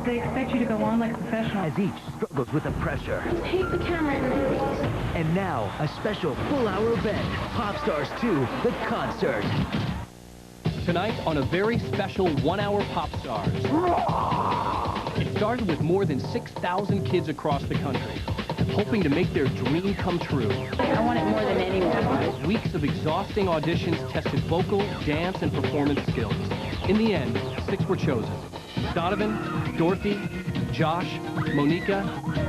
They expect you to go on like a professional. As each struggles with the pressure. Take the camera and release. And now, a special full-hour event, Popstars 2, the concert. Tonight on a very special one-hour Popstars. It started with more than 6,000 kids across the country, hoping to make their dream come true. I want it more than anyone. Weeks of exhausting auditions tested vocal, dance, and performance skills. In the end, 6 were chosen. Donovan, Dorothy, Josh, Monica,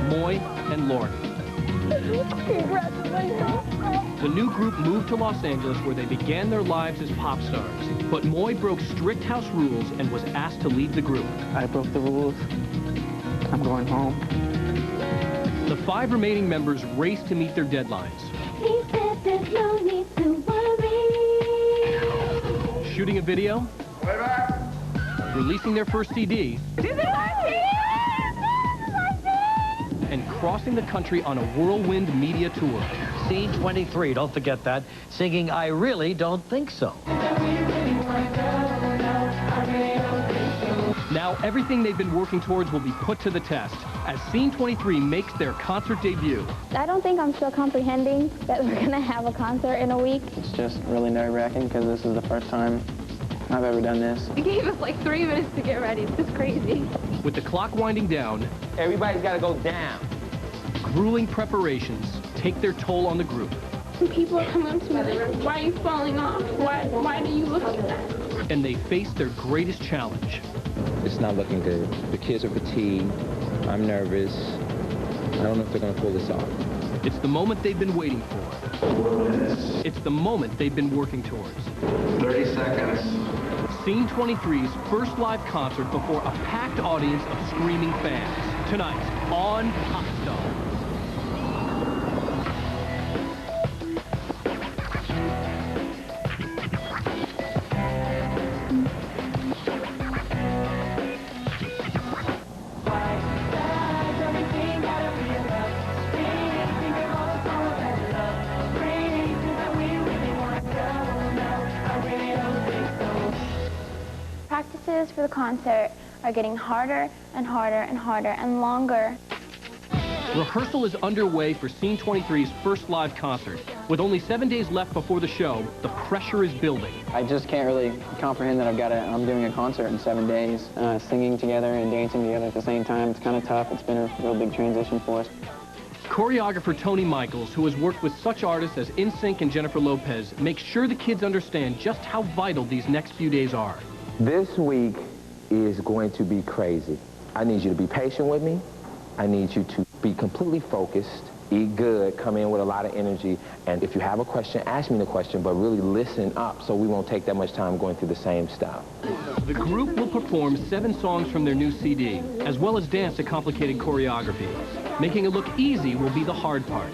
Moy, and Lauren. Congratulations. The new group moved to Los Angeles where they began their lives as pop stars. But Moy broke strict house rules and was asked to leave the group. I broke the rules. I'm going home. The 5 remaining members raced to meet their deadlines. He said there's no need to worry. Shooting a video. Releasing their first CD. And crossing the country on a whirlwind media tour. Scene 23, don't forget that, singing I Really Don't Think So. Now everything they've been working towards will be put to the test as Scene 23 makes their concert debut. I don't think I'm still comprehending that we're going to have a concert in a week. It's just really nerve-wracking because this is the first time I've ever done this. It gave us like 3 minutes to get ready. It's just crazy. With the clock winding down, everybody's got to go down. Grueling preparations take their toll on the group. Some people are coming up to me like, why are you falling off? Why do you look like that? And they face their greatest challenge. It's not looking good. The kids are fatigued. I'm nervous. I don't know if they're going to pull this off. It's the moment they've been waiting for. It's the moment they've been working towards. 30 seconds. Scene 23's first live concert before a packed audience of screaming fans. Tonight on Popstars. Practices for the concert are getting harder and harder and harder and longer. Rehearsal is underway for Scene 23's first live concert. With only 7 days left before the show, the pressure is building. I just can't really comprehend that I'm doing a concert in 7 days. Singing together and dancing together at the same time, it's kind of tough. It's been a real big transition for us. Choreographer Tony Michaels, who has worked with such artists as NSYNC and Jennifer Lopez, makes sure the kids understand just how vital these next few days are. This week is going to be crazy. I need you to be patient with me. I need you to be completely focused, eat good, come in with a lot of energy, and if you have a question, ask me the question, but really listen up so we won't take that much time going through the same stuff. The group will perform 7 songs from their new CD, as well as dance to complicated choreography. Making it look easy will be the hard part.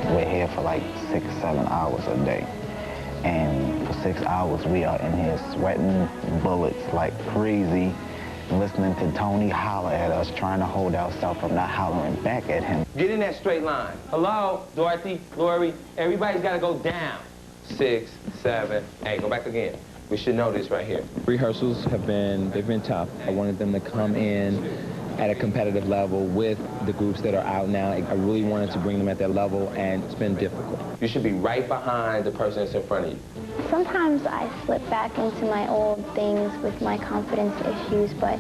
We're here for like 6 or 7 hours a day. And for 6 hours, we are in here sweating bullets like crazy, listening to Tony holler at us, trying to hold ourselves from not hollering back at him. Get in that straight line. Hello, Dorothy, Lori, everybody's got to go down. 6, 7, 8, go back again. We should know this right here. Rehearsals they've been tough. I wanted them to come in at a competitive level with the groups that are out now. I really wanted to bring them at that level, and it's been difficult. You should be right behind the person that's in front of you. Sometimes I slip back into my old things with my confidence issues, but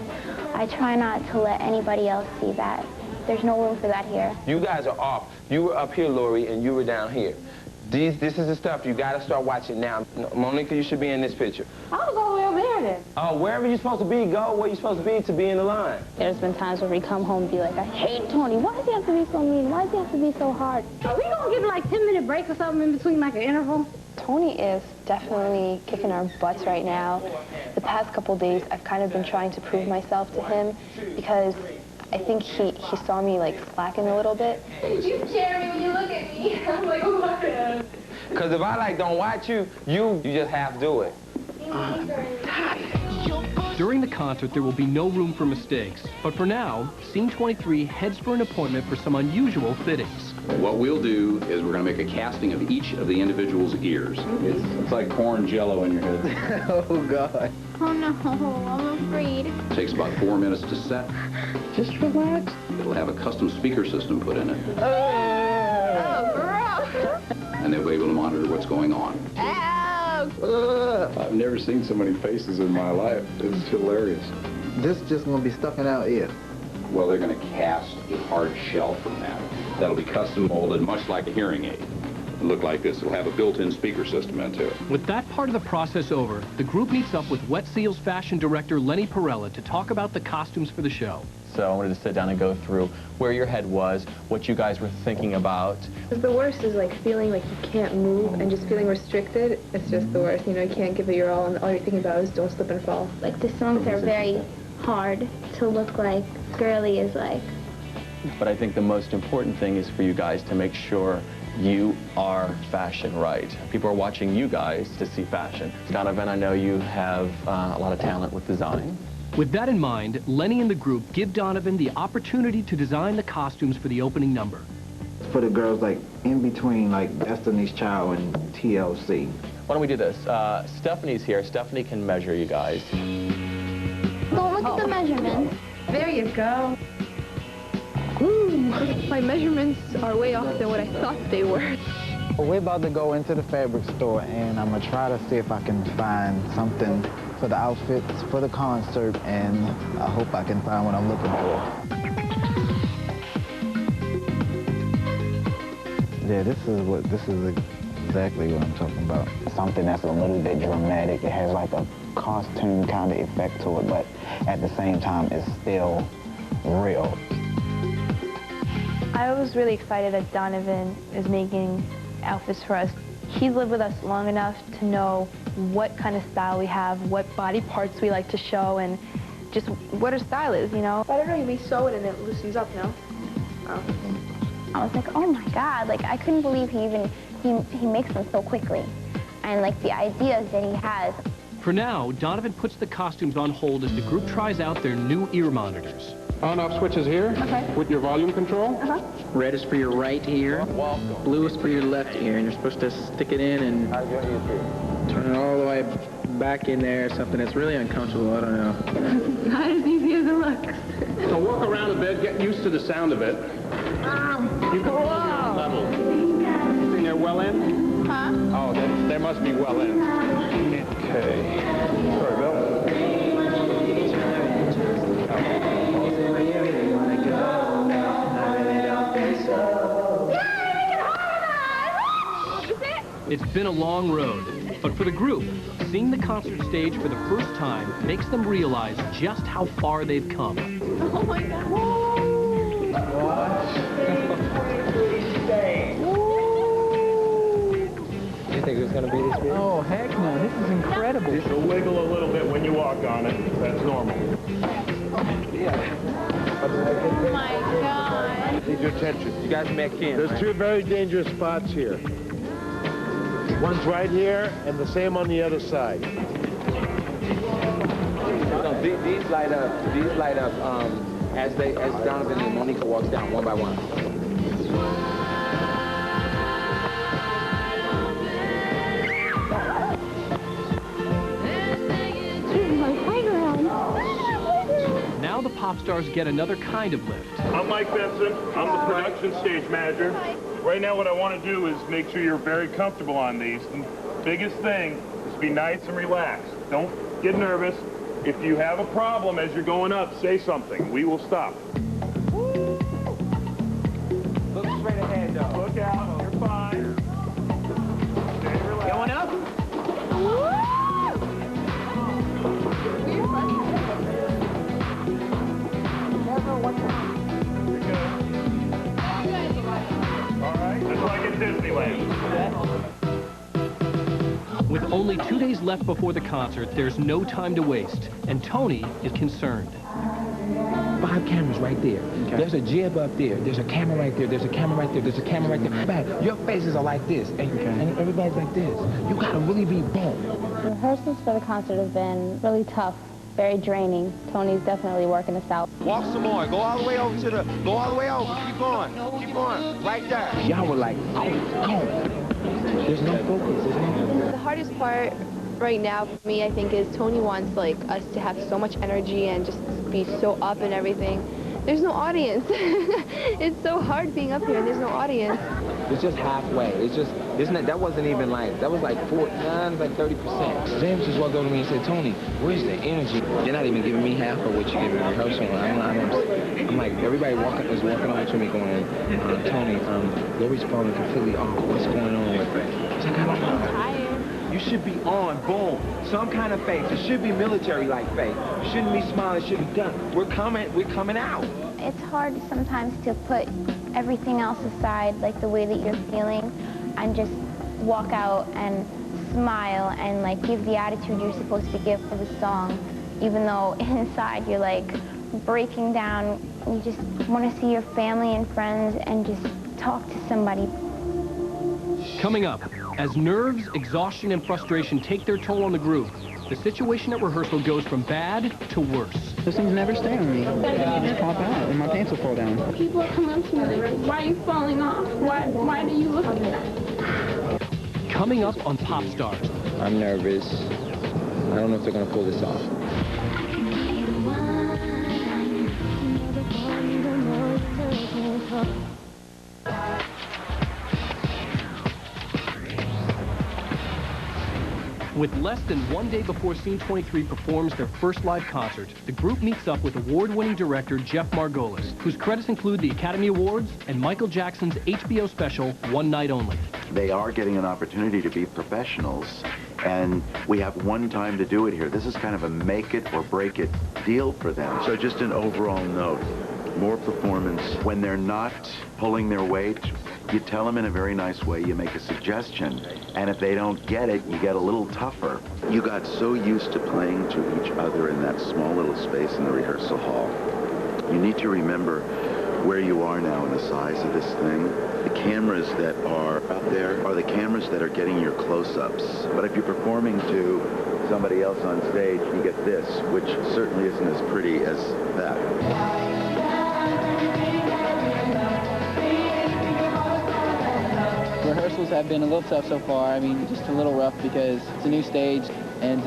I try not to let anybody else see that. There's no room for that here. You guys are off. You were up here, Lori, and you were down here. This is the stuff you got to start watching now. Monica, you should be in this picture. I was all the way over there then. Oh, wherever you're supposed to be, go where you're supposed to be in the line. There's been times where we come home and be like, I hate Tony. Why does he have to be so mean? Why does he have to be so hard? Are we going to give him like 10-minute break or something in between like an interval? Tony is definitely kicking our butts right now. The past couple days, I've kind of been trying to prove myself to him because I think he saw me like slacking a little bit. You scare me when you look at me. I'm like, oh my God. Because if I don't watch you, you just half do it. I'm tired. During the concert, there will be no room for mistakes. But for now, Scene 23 heads for an appointment for some unusual fittings. What we'll do is we're going to make a casting of each of the individual's ears. It's like pouring Jell-O in your head. Oh, God. Oh no, I'm afraid. It takes about 4 minutes to set. Just relax. It'll have a custom speaker system put in it. Oh, gross. And they'll be able to monitor what's going on. Ow. I've never seen so many faces in my life. It's hilarious. This just gonna be stuck in our ear. Well, they're going to cast a hard shell from that. That'll be custom molded, much like a hearing aid. It'll look like this. It'll have a built-in speaker system into it. With that part of the process over, the group meets up with Wet Seal's fashion director Lenny Perella to talk about the costumes for the show. So I wanted to sit down and go through where your head was, what you guys were thinking about. The worst is like feeling like you can't move and just feeling restricted. It's just the worst. You know, you can't give it your all, and all you're thinking about is don't slip and fall. Like, the songs are very hard to look like girly is like. But I think the most important thing is for you guys to make sure you are fashion right. People are watching you guys to see fashion. Donovan, I know you have a lot of talent with design. With that in mind, Lenny and the group give Donovan the opportunity to design the costumes for the opening number. For the girls, like, in between, like, Destiny's Child and TLC. Why don't we do this? Stephanie's here. Stephanie can measure you guys. Don't look at the measurements. There you go. Ooh, my measurements are way off than what I thought they were. We're about to go into the fabric store, and I'm gonna try to see if I can find something for the outfits for the concert, and I hope I can find what I'm looking for. Yeah, this is exactly what I'm talking about. Something that's a little bit dramatic. It has like a costume kind of effect to it, but at the same time, it's still real. I was really excited that Donovan is making outfits for us. He's lived with us long enough to know what kind of style we have, what body parts we like to show, and just what our style is, you know? I don't know, you may sew it and it loosens up, no? Oh. I was like, oh my God, like, I couldn't believe he makes them so quickly. And like the ideas that he has. For now, Donovan puts the costumes on hold as the group tries out their new ear monitors. On-off switch is here with your volume control. Red is for your right ear. Blue is for your left ear, and you're supposed to stick it in and turn it all the way back in there. Something that's really uncomfortable. I don't know. Not as easy as it looks. So walk around a bit, get used to the sound of it. You can hold your level. You think they're well in? Huh? Oh, they must be well in. Okay. Sorry, Bill. It's been a long road, but for the group, seeing the concert stage for the first time makes them realize just how far they've come. Oh my God. You think it was going to be this big? Oh, heck no. This is incredible. It'll wiggle a little bit when you walk on it. That's normal. Oh my God. Need your attention. You guys make in. There's two very dangerous spots here. One's right here, and the same on the other side. No, these light up as Donovan and Monica walks down one by one. Now the Popstars get another kind of lift. I'm Mike Benson. I'm the production stage manager. Right now what I want to do is make sure you're very comfortable on these. The biggest thing is be nice and relaxed. Don't get nervous. If you have a problem as you're going up, say something. We will stop. Look straight ahead, though. Look out. You're fine. Stay relaxed. Going up? Just like in Disneyland. With only 2 days left before the concert, there's no time to waste, and Tony is concerned. 5 cameras right there. Okay. There's a jib up there. There's a camera right there. There's a camera right there. There's a camera right there. Man, your faces are like this, and everybody's like this. You gotta really be bold. Rehearsals for the concert have been really tough very draining. Tony's definitely working us out. Walk some more. Go all the way over to the, go all the way over. Keep going. Keep going. Right there. Y'all were like, go. There's no focus. There's no... The hardest part right now for me, I think, is Tony wants like us to have so much energy and just be so up and everything. There's no audience. It's so hard being up here and there's no audience. It's just halfway. It's just, that wasn't even like, that was like 30%. James just walked over to me and said, Tony, where's the energy? You're not even giving me half of what you give me in rehearsal. I'm like, everybody is walking over to me going, Tony, Lori's falling completely off. What's going on with her? He's like, I don't know. I'm tired. You should be on, boom. Some kind of faith. It should be military-like faith. You shouldn't be smiling, it should be done. We're coming out. It's hard sometimes to put everything else aside, like the way that you're feeling, and just walk out and smile and like give the attitude you're supposed to give for the song, even though inside you're like breaking down. You just want to see your family and friends and just talk to somebody. Coming up, as nerves, exhaustion, and frustration take their toll on the group, the situation at rehearsal goes from bad to worse. Those things never stay on me. They just pop out and my pants will fall down. People are coming up to me like, why are you falling off? Why do you look at that? Coming up on Popstars. I'm nervous. I don't know if they're going to pull this off. With less than 1 day before Scene 23 performs their first live concert, the group meets up with award-winning director Jeff Margolis, whose credits include the Academy Awards and Michael Jackson's HBO special, One Night Only. They are getting an opportunity to be professionals, and we have one time to do it here. This is kind of a make it or break it deal for them. So just an overall note, more performance. When they're not pulling their weight, you tell them in a very nice way, you make a suggestion, and if they don't get it, you get a little tougher. You got so used to playing to each other in that small little space in the rehearsal hall. You need to remember where you are now in the size of this thing. The cameras that are up there are the cameras that are getting your close-ups. But if you're performing to somebody else on stage, you get this, which certainly isn't as pretty as that. Rehearsals have been a little tough so far. I mean, just a little rough because it's a new stage and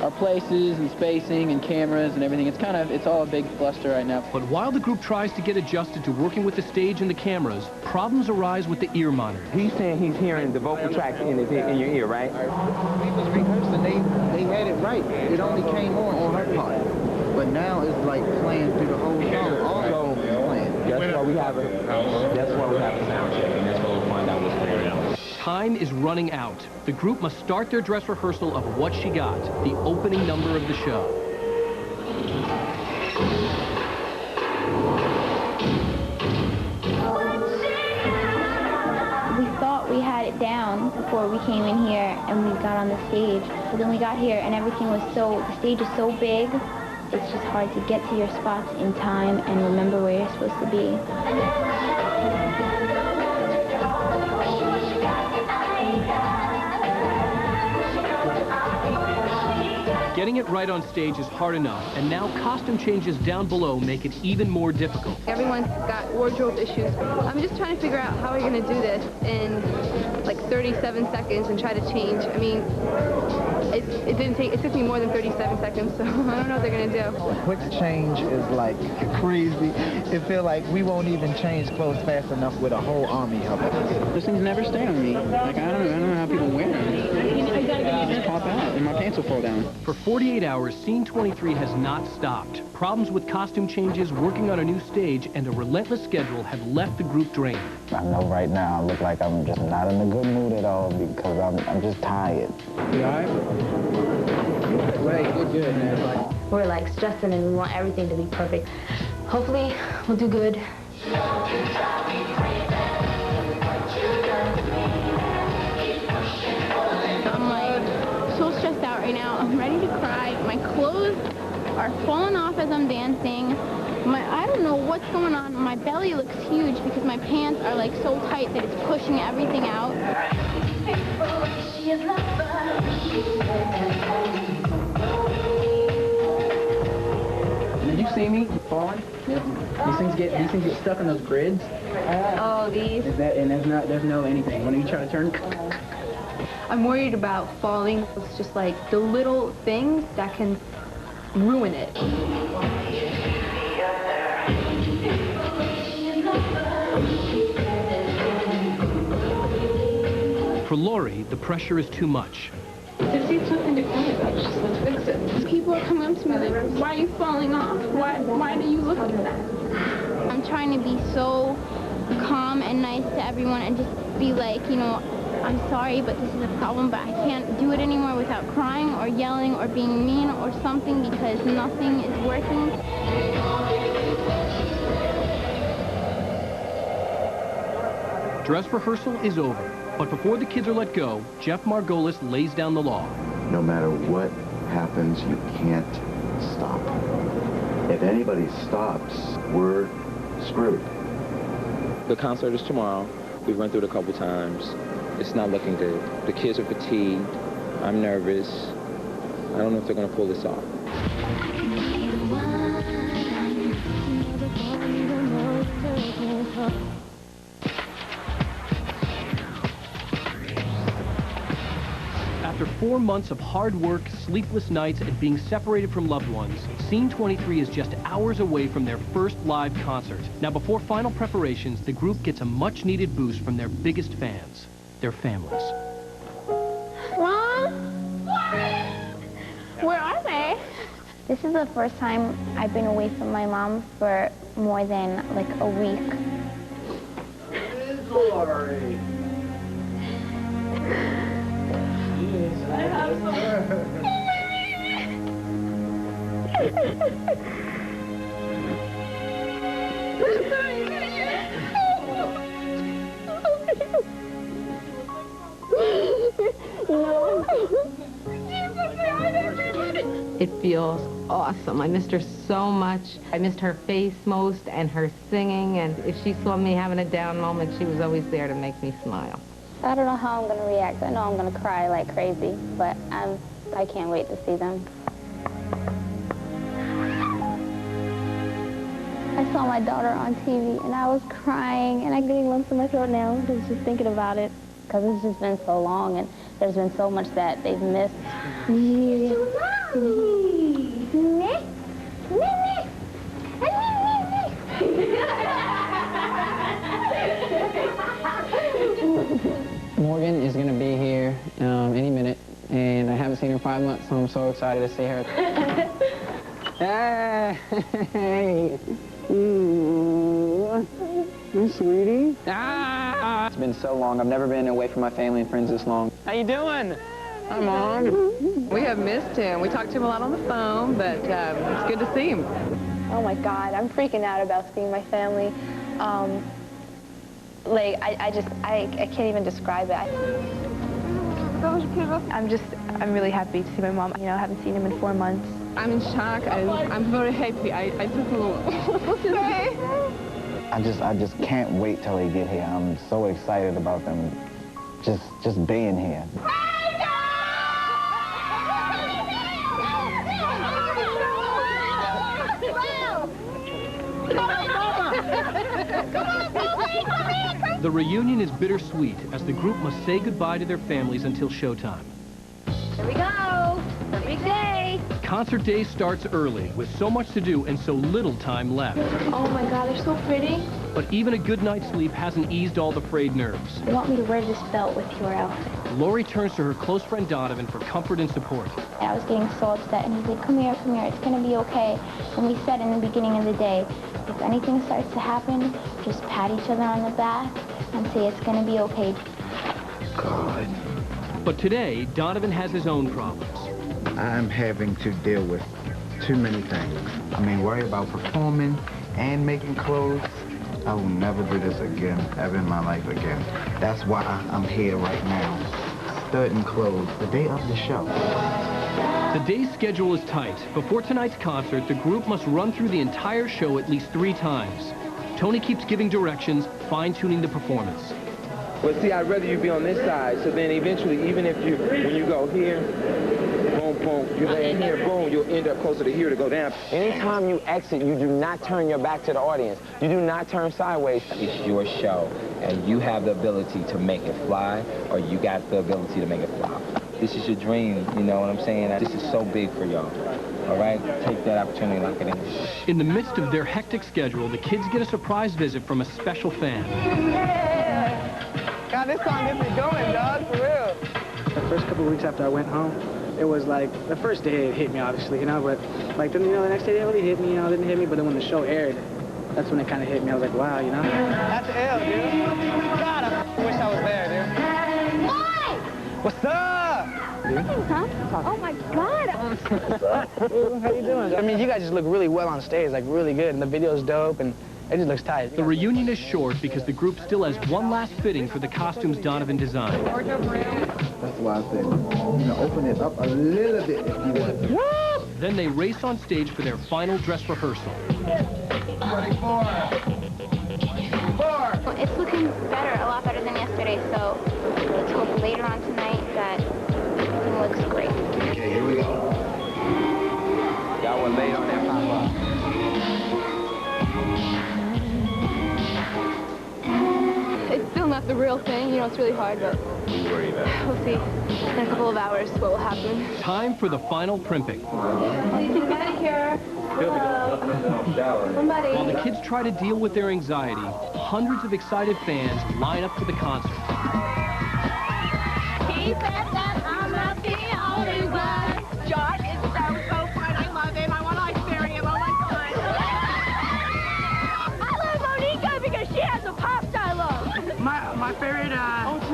our places and spacing and cameras and everything. It's all a big bluster right now. But while the group tries to get adjusted to working with the stage and the cameras, problems arise with the ear monitor. He's saying he's hearing the vocal tracks in your ear, right? We was rehearsing, they had it right. It only came on her part. But now it's like playing through the whole song. All the songs is playing. That's why we have a sound check, and that's why we'll find out what's going on. Time is running out. The group must start their dress rehearsal of What She Got, the opening number of the show. We thought we had it down before we came in here and we got on the stage. But then we got here and everything was the stage is so big, it's just hard to get to your spots in time and remember where you're supposed to be. Getting it right on stage is hard enough, and now costume changes down below make it even more difficult. Everyone's got wardrobe issues. I'm just trying to figure out how we're going to do this in like 37 seconds and try to change. I mean, it took me more than 37 seconds, so I don't know what they're going to do. Quick change is like crazy. It feels like we won't even change clothes fast enough with a whole army helping us. Those things never stay on me. Like, I don't know how people wear them. They just pop out and my pants will fall down. For 48 hours, Scene 23 has not stopped. Problems with costume changes, working on a new stage, and a relentless schedule have left the group drained. I know right now I look like I'm just not in a good mood at all because I'm just tired. You all right? Right, good, man. We're like stressing and we want everything to be perfect. Hopefully, we'll do good. I'm like so stressed out right now. I'm ready to cry. My clothes are falling off as I'm dancing. I don't know what's going on. My belly looks huge because my pants are like so tight that it's pushing everything out. see me falling? These things get stuck in those grids. Oh, these. And there's no anything. When you try to turn. I'm worried about falling. It's just like the little things that can ruin it. For Lori, the pressure is too much. This is something to cry about. Just let's fix it. People are coming up to me like, why are you falling off? Why do you look like that? I'm trying to be so calm and nice to everyone and just be like, you know, I'm sorry, but this is a problem, but I can't do it anymore without crying or yelling or being mean or something because nothing is working. Dress rehearsal is over, but before the kids are let go, Jeff Margolis lays down the law. No matter what happens, you can't stop. If anybody stops, we're screwed. The concert is tomorrow. We've run through it a couple times. It's not looking good. The kids are fatigued. I'm nervous. I don't know if they're going to pull this off. After 4 months of hard work, sleepless nights, and being separated from loved ones, Scene 23 is just hours away from their first live concert. Now, before final preparations, the group gets a much-needed boost from their biggest fans, their families. Mom? Where are they? This is the first time I've been away from my mom for more than like a week. Lori. I have It feels awesome. I missed her so much. I missed her face most and her singing, and if she saw me having a down moment, she was always there to make me smile. I don't know how I'm going to react. I know I'm going to cry like crazy, but I can't wait to see them. I saw my daughter on TV, and I was crying, and I'm getting lumps in my throat now just thinking about it, because it's just been so long, and there's been so much that they've missed. Morgan is going to be here any minute, and I haven't seen her in 5 months, so I'm so excited to see her. Hey! Sweetie? Ah! It's been so long. I've never been away from my family and friends this long. How you doing? Hi, Mom. We have missed him. We talked to him a lot on the phone, but it's good to see him. Oh my God, I'm freaking out about seeing my family. Like, I can't even describe it. I'm really happy to see my mom. You know, I haven't seen him in 4 months. I'm in shock. I'm very happy. I took a little... I just can't wait till they get here. I'm so excited about them just being here. The reunion is bittersweet as the group must say goodbye to their families until showtime. Here we go. The big day. Concert day starts early with so much to do and so little time left. Oh my God, they're so pretty. But even a good night's sleep hasn't eased all the frayed nerves. You want me to wear this belt with your outfit? Lori turns to her close friend Donovan for comfort and support. I was getting so upset, and he's like, come here, it's going to be okay. And we said in the beginning of the day, if anything starts to happen, just pat each other on the back and say it's going to be okay. God. But today, Donovan has his own problems. I'm having to deal with too many things. I mean, worry about performing and making clothes. I will never do this again, ever in my life again. That's why I'm here right now, studying clothes the day of the show. The day's schedule is tight. Before tonight's concert, the group must run through the entire show at least 3 times. Tony keeps giving directions, fine-tuning the performance. But see, I'd rather you be on this side, so then eventually, even if when you go here, boom, boom, you land here, boom, you'll end up closer to here to go down. Anytime you exit, you do not turn your back to the audience. You do not turn sideways. It's your show, and you have the ability to make it fly, or you got the ability to make it flop. This is your dream, you know what I'm saying? This is so big for y'all. All right? Take that opportunity and lock it in. In the midst of their hectic schedule, the kids get a surprise visit from a special fan. God, this song gets me going, dog, for real. The first couple of weeks after I went home, it was like, the first day it hit me, obviously, you know, but like, then, you know, the next day it really hit me, you know, it didn't hit me, but then when the show aired, that's when it kind of hit me. I was like, wow, you know? That's L, dude. God, I wish I was there, dude. Boy! What's up? Huh? Oh my God! How you doing? I mean, you guys just look really well on stage, like really good, and the video's dope, and it just looks tight. The reunion is short because the group still has one last fitting for the costumes Donovan designed. That's why I said, you know, open it up a little bit if you want. Woo! Then they race on stage for their final dress rehearsal. 24. It's looking better, a lot better than yesterday, so let's hope later on tonight that everything looks great. Okay, here we go. Y'all were late on that pop-up. It's still not the real thing, you know, it's really hard, but We worry about it. we'll see in a couple of hours what will happen. Time for the final primping. Somebody here. Somebody. While the kids try to deal with their anxiety, hundreds of excited fans line up for the concert. He said that I'm not the only one. Josh is so fun. I love him. I want to like marry him. Oh my God. I love Monica because she has a pop star look. My favorite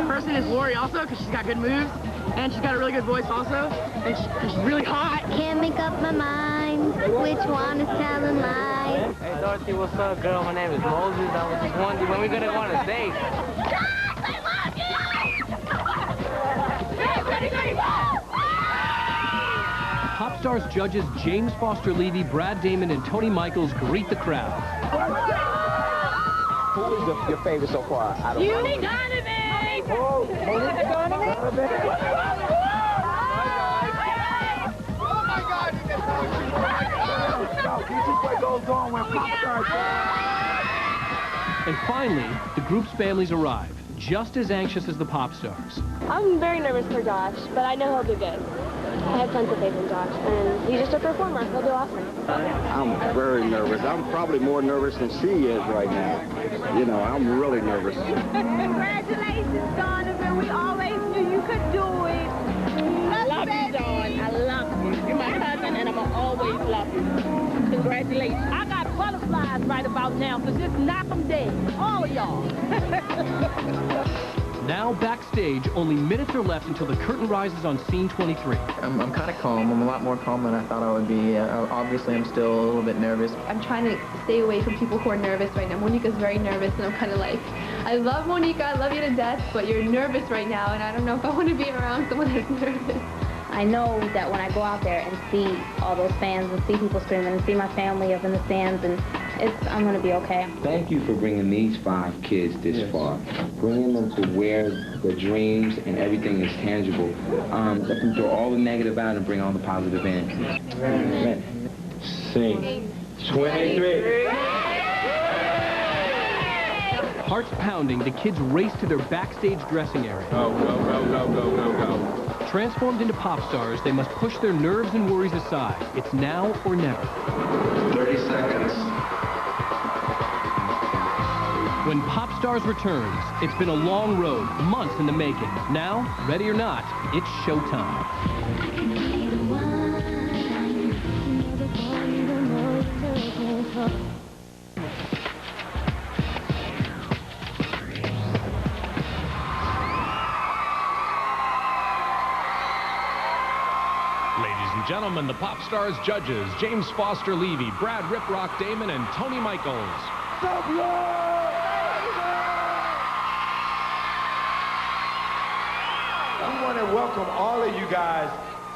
person is Lori also, because she's got good moves, and she's got a really good voice also, and she's really hot. Can't make up my mind which one is telling lies. Hey Dorothy, what's up, girl? My name is Moses. I was just wondering when we're gonna go on a date. Popstars judges James Foster Levy, Brad Damon, and Tony Michaels greet the crowd. Who is your favorite so far? I don't know. Donovan! Oh, And finally, the group's families arrive, just as anxious as the Popstars. I'm very nervous for Josh, but I know he'll do good. I have tons of faith in Josh, and he's just a performer. He'll do awesome. I'm very nervous. I'm probably more nervous than she is right now. You know, I'm really nervous. Congratulations, Donovan. We always knew you could do it. I love you, Dawn. I love you. You're my cousin, and I'm going to always love you. Congratulations. I got butterflies right about now, so just knock them dead. All of y'all. Now backstage, only minutes are left until the curtain rises on scene 23. I'm kind of calm. I'm a lot more calm than I thought I would be. Obviously, I'm still a little bit nervous. I'm trying to stay away from people who are nervous right now. Monica's very nervous, and I'm kind of like, I love Monica, I love you to death, but you're nervous right now, and I don't know if I want to be around someone that's nervous. I know that when I go out there and see all those fans and see people screaming and see my family up in the stands, and I'm going to be okay. Thank you for bringing these 5 kids this far. Bringing them to where the dreams and everything is tangible. Let them throw all the negative out and bring all the positive in. Sing. 23. Hearts pounding, the kids race to their backstage dressing area. Go, go, go, go, go, go, go. Transformed into pop stars, they must push their nerves and worries aside. It's now or never. 30 seconds. When Popstars returns, it's been a long road, months in the making. Now, ready or not, it's showtime. Gentlemen, the Popstars judges, James Foster Levy, Brad Rip Rock Damon, and Tony Michaels. We want to welcome all of you guys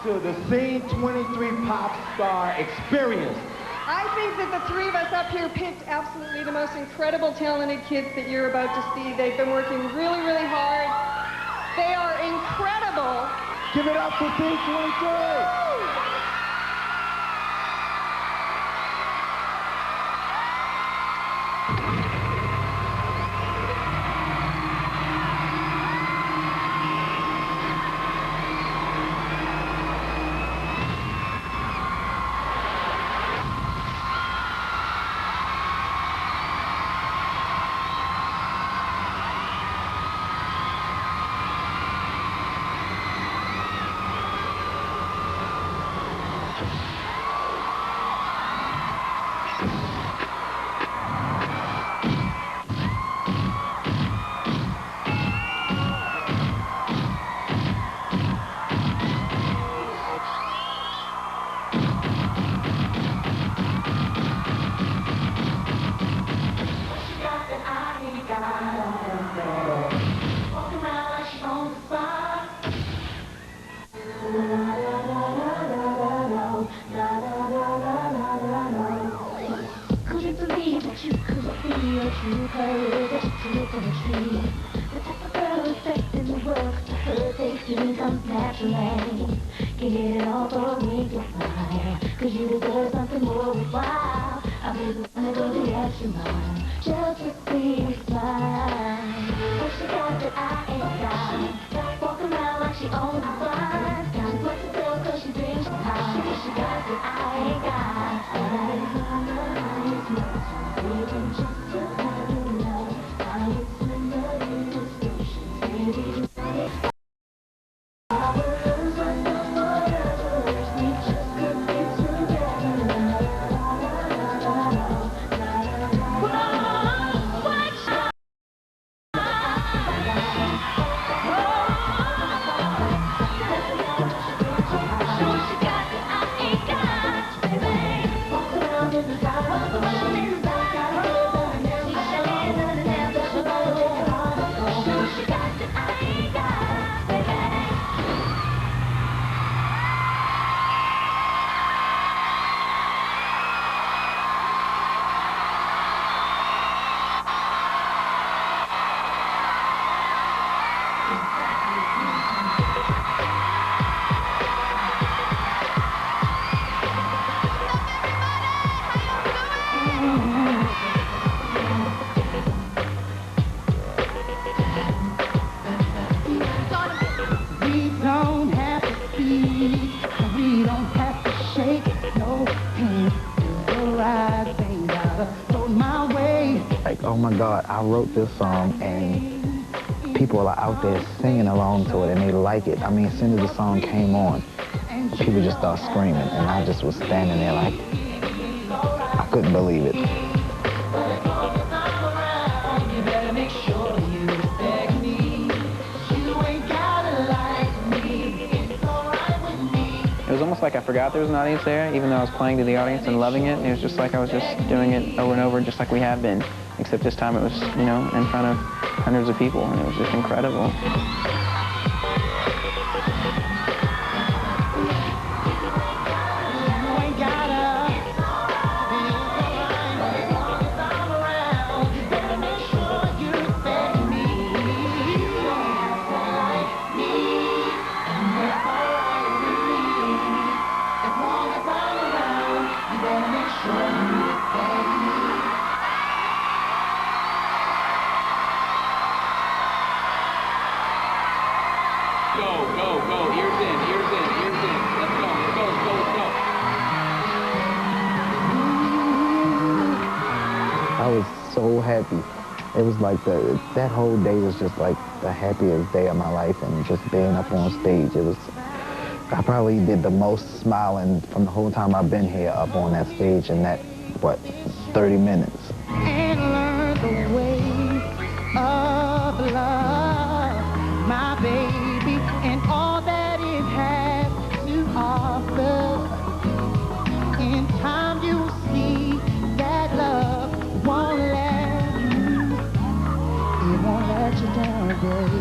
to the Scene 23 Pop Star Experience. I think that the 3 of us up here picked absolutely the most incredible, talented kids that you're about to see. They've been working really, really hard. They are incredible. Give it up for Scene 23. special name. Can get it all for me to find. Cause you deserve something more worthwhile. I'll be the one to go the extra mile. Just to see you smile. What she got that I ain't got. Walk around like she owns the fine. Got what to tell cause she dreams of high. What she got that I ain't got. But I ain't gonna lie, it's not feeling just to have you know. I get slimmer in this station. Baby, you got it. I will lose myself forever if we just could be together. Like, oh my God, I wrote this song and people are out there singing along to it and they like it. I mean, as soon as the song came on, people just start screaming and I just was standing there like, I couldn't believe it. It was almost like I forgot there was an audience there, even though I was playing to the audience and loving it. It was just like I was just doing it over and over, just like we have been. Except this time it was, you know, in front of hundreds of people, and it was just incredible. I was so happy. It was like that whole day was just like the happiest day of my life, and just being up on stage, I probably did the most smiling from the whole time I've been here up on that stage in that, 30 minutes. And learn the way of love, my baby, and all that it has to offer. In time you will see that love won't let you down, baby.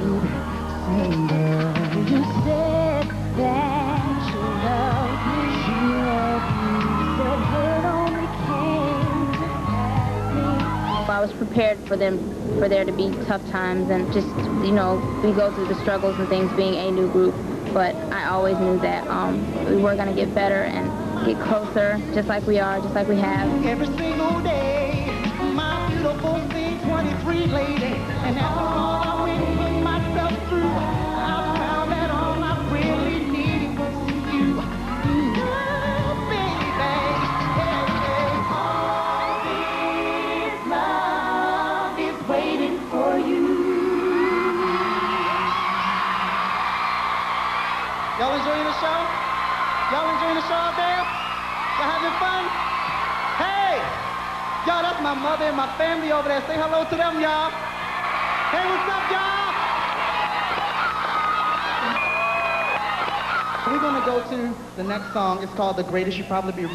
You said that you loved me, said it only came to pass me. I was prepared for there to be tough times and just, you know, we go through the struggles and things being a new group, but I always knew that we were going to get better and get closer, just like we are, just like we have. Every single day, my beautiful C23 lady, and after all I went and put myself through, I found that all I really needed was you. Oh, baby, all this love is waiting for you. Y'all enjoying the show? Y'all enjoying the show out there? Y'all having fun? Hey! Y'all, that's my mother and my family over there. Say hello to them, y'all. Hey, what's up, y'all? We're gonna go to the next song. It's called The Greatest. You probably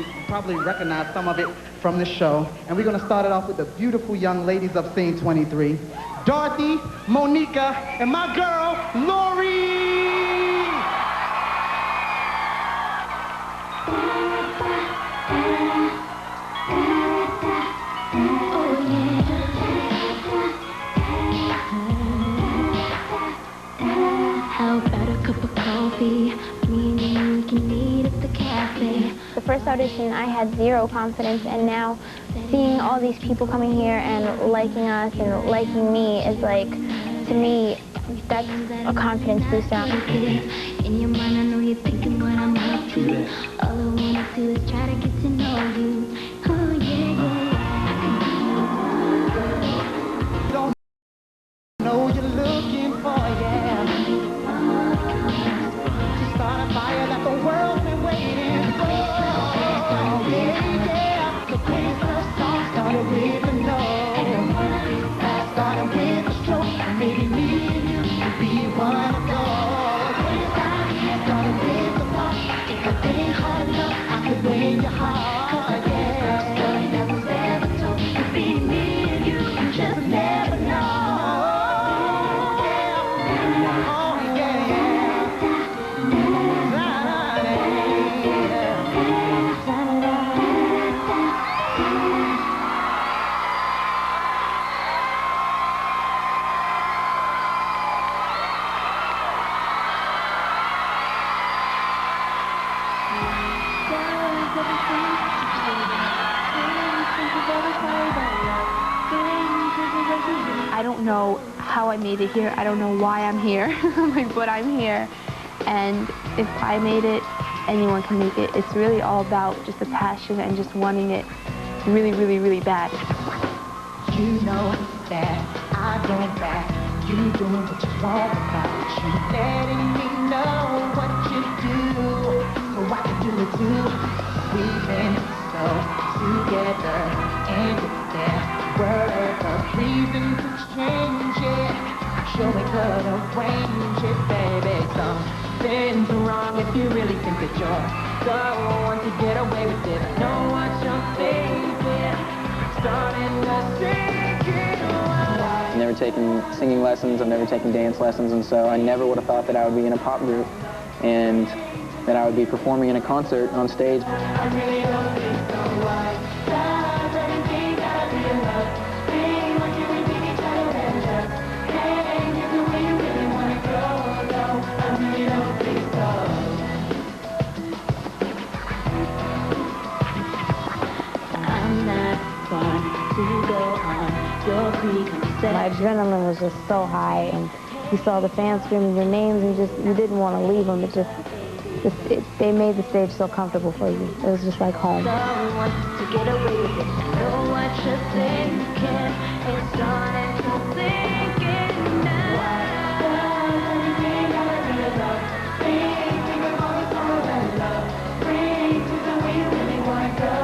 recognize some of it from the show. And we're gonna start it off with the beautiful young ladies of Scene 23. Dorothy, Monica, and my girl, Lori! How about a cup of coffee first audition, I had zero confidence, and now seeing all these people coming here and liking us and liking me is like, to me, that's a confidence booster. In your mind, I know you're thinking what I'm up to. All I wanna do is try to get to know you. Oh yeah, yeah. Don't know you're looking for, yeah. To start a fire that the world's been waiting for. Yeah. The place the song started with a no. Started with a stroke. Maybe me and you could be one of those. Started with the pop. If I think hard enough, I could win your heart. Yeah. Story that was never told. Could be me and you just never know. I don't know how I made it here. I don't know why I'm here, but I'm here. And if I made it, anyone can make it. It's really all about just the passion and just wanting it really, really, really bad. You know that I don't back. You doing what you want without you letting me know what you do, so I can do it too. We've been so together, and if there were a reason to change it, sure we could arrange it, baby. Something's wrong if you really think that you're the one to get away with it. I know what you're thinking, starting to sink it. I've never taken singing lessons, I've never taken dance lessons, and so I never would have thought that I would be in a pop group and that I would be performing in a concert on stage. I really don't think so. Why does everything gotta be in love? Being like you repeat each other and just can't get the way you really wanna go. No, I really don't think so. I'm not one to go on your preconception. My adrenaline was just so high, and you saw the fans screaming your names, and you didn't want to leave them. They made the stage so comfortable for you. It was just like home. Don't want to get away with it. I know what you're thinking. It's starting to sink in now. Why does everything gotta be in love? Think of all the songs and love. Bring to the way you really wanna go.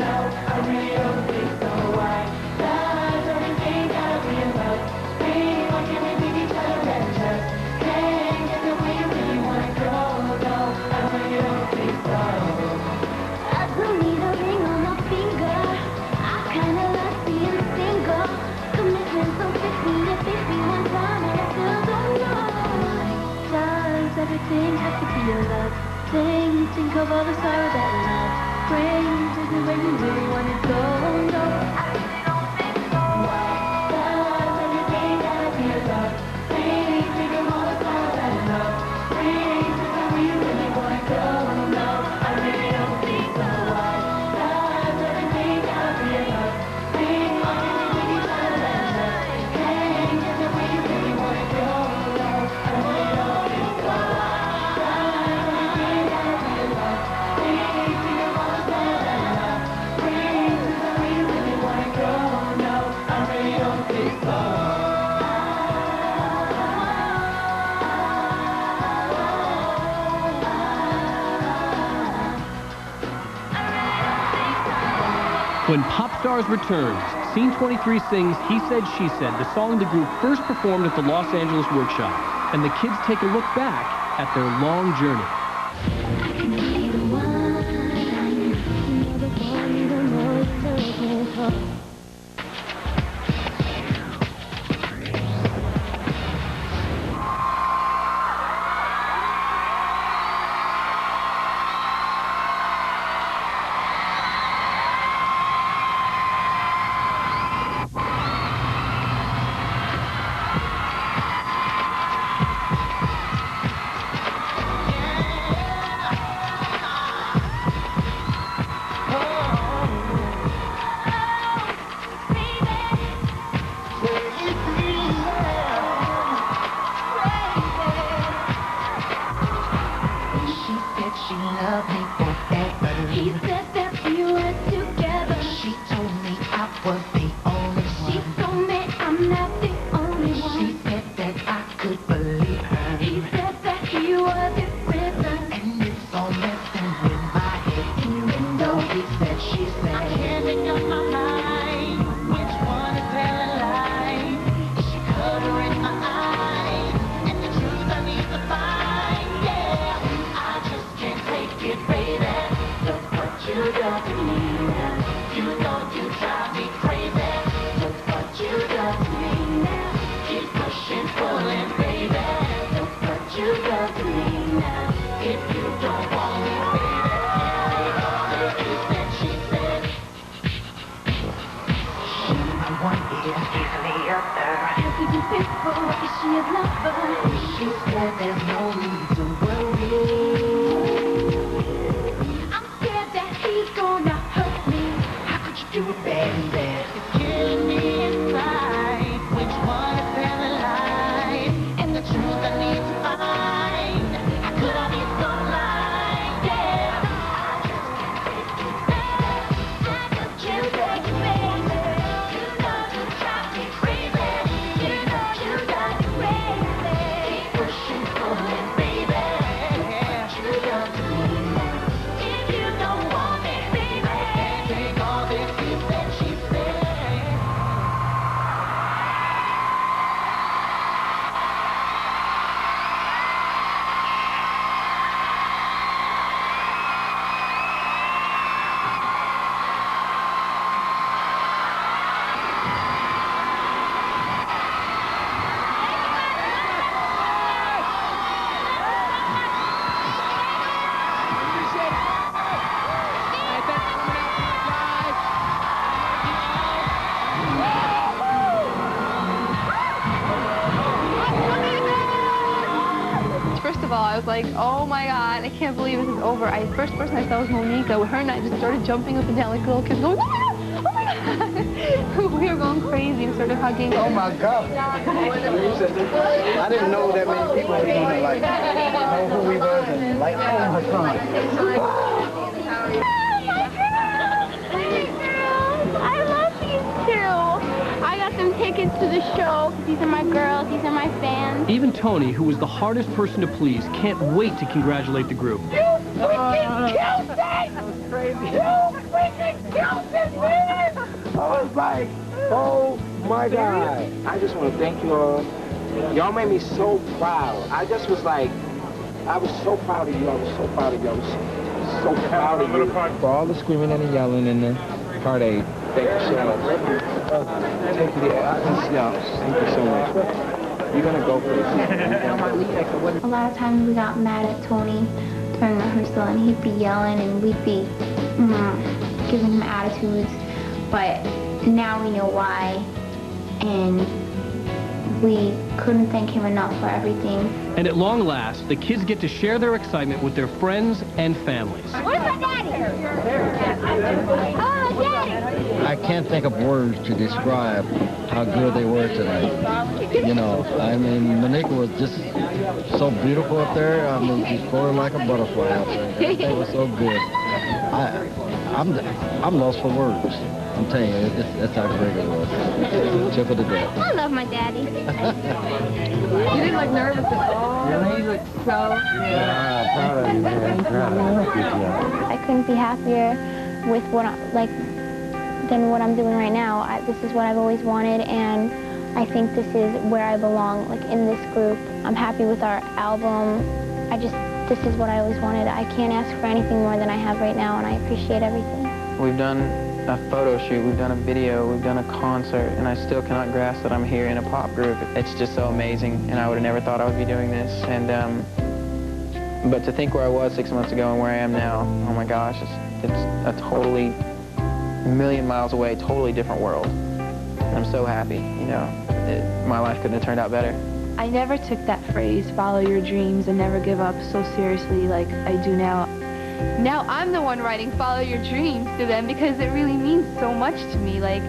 No, I really don't think so. Why does everything gotta be in love? Bring like you repeat each other and just can't get the way you really wanna go. No, I really don't think so. I don't need a ring on my finger. I kinda like being single. Commitment so 50 to 51 time, and I still don't know. Does everything have to be a love thing? Think of all the sorrow that love brings. Is it where you really wanna go? No, I really don't think so. Does everything gotta be a love thing? Think of all the sorrow that love brings. Is it where you really wanna go? No, I really don't think so. Why does everything gotta be a love thing? Like you repeat each other and just can't get the way you really wanna go. No, I really don't think so. Does everything gotta be a love thing? Think of all the sorrow that love brings. Is it where you really wanna go? No, I really don't think so. When Popstars returns, Scene 23 sings He Said, She Said, the song the group first performed at the Los Angeles workshop. And the kids take a look back at their long journey. can't believe. He said that we were together. She told me I was the only one. She told me I'm not the only one. She said that I could believe her. He said that he was his prison. And it's all messing with my head. Even though he said, she said, I can't make up my mind. Which one is telling lies? Is she coloring my eyes? And the truth I need to find, yeah. I just can't take it, baby. Look what you done to me now. You know you drive me crazy. Look what you done to me now. Keep pushing, pulling, baby. Look what you done to me now. If you don't want me, baby, take all this he said, she said. She's my one ear, he's the other. Has he been faithful? Is she his lover? She said there's no need to worry. I'm scared that he's gonna hurt me. How could you do it, baby? It's killing me inside. Which one is telling lies? And the truth I need to find. How could I be so blind? Yeah. I just can't take it, baby. You know you drive me crazy. You know you got me crazy. Keep pushing, pulling, baby. What you done to me now? If you don't want me, baby. Take all this he said, she said. First of all, I was like, oh my God, I can't believe this is over. The first person I saw was Monica. Her and I just started jumping up and down like little kids going, oh my God. We were going crazy and started hugging. Oh my God. I didn't know that many people were going to like know who we was and like, oh my God. I love these two. I got them tickets to the show. These are my girls. These are my fans. Even Tony, who was the hardest person to please, can't wait to congratulate the group. You freaking killed it! That was crazy. You freaking killed it, man! I was like, oh my God. I just want to thank you all. Y'all made me so proud. I just was like, I was so proud of you. I was so proud of you. I was so proud of you. For all the screaming and the yelling and the heartache. Thank you so much. Thank you. Thank you so much. You're going to go for this. A lot of times we got mad at Tony during rehearsal and he'd be yelling and we'd be giving him attitudes, but now we know why, and we couldn't thank him enough for everything. And at long last, the kids get to share their excitement with their friends and families. Where's my daddy? Oh, my daddy! I can't think of words to describe how good they were tonight. You know, I mean, Monica was just so beautiful up there. I mean, she's floating like a butterfly up there. Everything was so good. I'm lost for words. I'm telling you, that's how great it was. Tickled to death. I love my daddy. You didn't look nervous at all. Really? You look so Proud of you, man. Proud of you. Good job. I couldn't be happier with than what I'm doing right now. This is what I've always wanted, and I think this is where I belong, like in this group. I'm happy with our album. This is what I always wanted. I can't ask for anything more than I have right now, and I appreciate everything. We've done a photo shoot, we've done a video, we've done a concert, and I still cannot grasp that I'm here in a pop group. It's just so amazing, and I would have never thought I would be doing this. And but to think where I was 6 months ago and where I am now, oh my gosh, it's a totally million miles away, totally different world. And I'm so happy, you know, my life couldn't have turned out better. I never took that phrase, follow your dreams and never give up, so seriously like I do now. Now I'm the one writing follow your dreams to them because it really means so much to me. Like,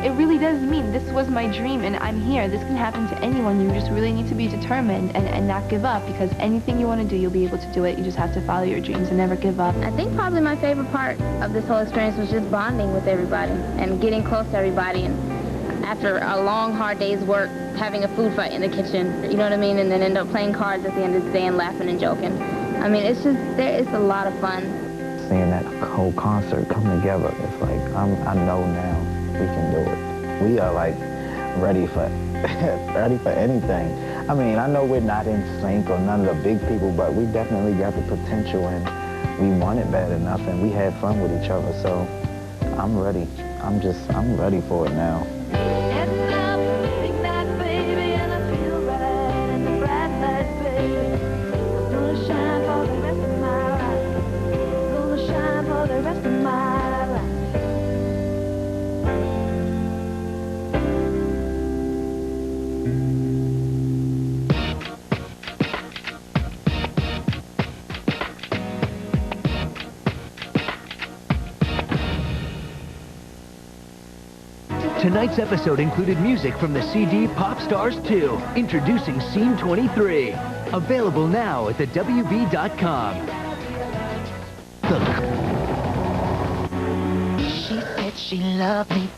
it really does mean this was my dream and I'm here. This can happen to anyone. You just really need to be determined and not give up, because anything you want to do, you'll be able to do it. You just have to follow your dreams and never give up. I think probably my favorite part of this whole experience was just bonding with everybody and getting close to everybody. And after a long, hard day's work, having a food fight in the kitchen, you know what I mean? And then end up playing cards at the end of the day and laughing and joking. I mean, it's a lot of fun. Seeing that whole concert come together, it's like, I know now we can do it. We are like ready for anything. I mean, I know we're not in sync or none of the big people, but we definitely got the potential and we want it bad enough and we had fun with each other, so I'm ready. I'm ready for it now. Tonight's episode included music from the CD Popstars 2, introducing Scene 23. Available now at thewb.com. She said she loved me.